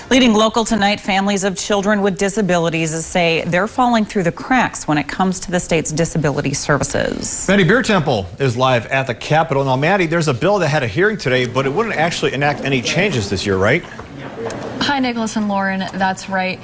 Leading local tonight, families of children with disabilities say they're falling through the cracks when it comes to the state's disability services. Maddie Beer Temple is live at the Capitol. Now, Maddie, there's a bill that had a hearing today, but it wouldn't actually enact any changes this year, right? Hi, Nicholas and Lauren. That's right.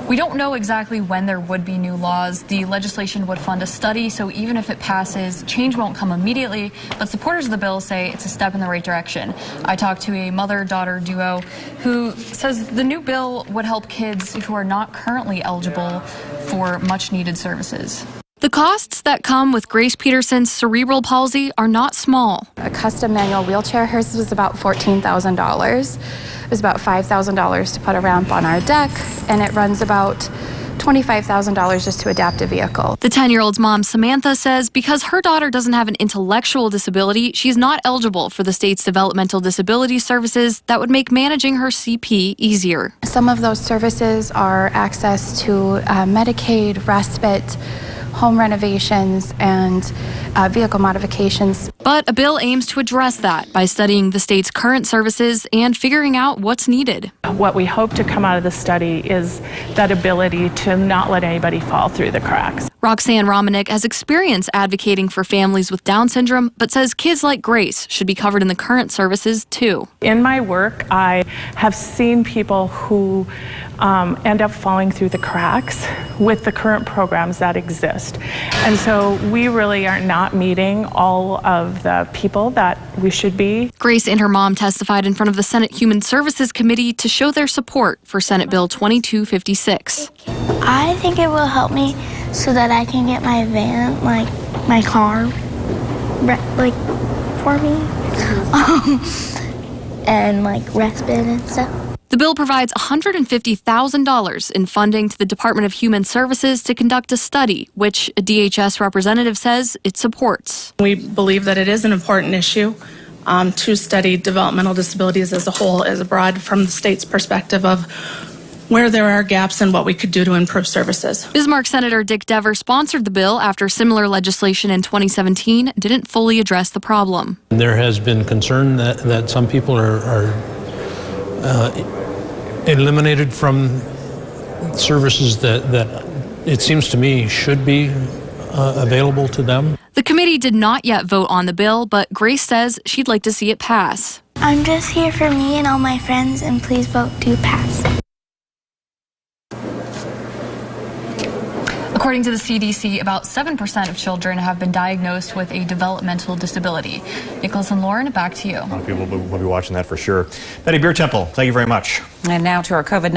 We don't know exactly when there would be new laws. The legislation would fund a study, so even if it passes, change won't come immediately. But supporters of the bill say it's a step in the right direction. I talked to a mother-daughter duo who says the new bill would help kids who are not currently eligible for much-needed services. The costs that come with Grace Peterson's cerebral palsy are not small. A custom manual wheelchair, hers was about $14,000. It was about $5,000 to put a ramp on our deck, and it runs about $25,000 just to adapt a vehicle. The 10-year-old's mom, Samantha, says because her daughter doesn't have an intellectual disability, she's not eligible for the state's developmental disability services that would make managing her CP easier. Some of those services are access to Medicaid, respite, home renovations, and vehicle modifications. But a bill aims to address that by studying the state's current services and figuring out what's needed. What we hope to come out of the study is that ability to not let anybody fall through the cracks. Roxanne Romanek has experience advocating for families with Down syndrome, but says kids like Grace should be covered in the current services too. In my work, I have seen people who end up falling through the cracks with the current programs that exist. And so we really are not meeting all of the people that we should be. Grace and her mom testified in front of the Senate Human Services Committee to show their support for Senate Bill 2256. I think it will help me so that I can get my van, like my car, like for me, and like respite and stuff. The bill provides $150,000 in funding to the Department of Human Services to conduct a study, which a DHS representative says it supports. We believe that it is an important issue to study developmental disabilities as a whole, as broad from the state's perspective of where there are gaps and what we could do to improve services. Bismarck Senator Dick Dever sponsored the bill after similar legislation in 2017 didn't fully address the problem. There has been concern that some people are eliminated from services that it seems to me should be available to them. The committee did not yet vote on the bill, but Grace says she'd like to see it pass. I'm just here for me and all my friends, and please vote to pass. According to the CDC, about 7% of children have been diagnosed with a developmental disability. Nicholas and Lauren, back to you. A lot of people will be watching that for sure. Maddie Beer Temple, thank you very much. And now to our COVID-19.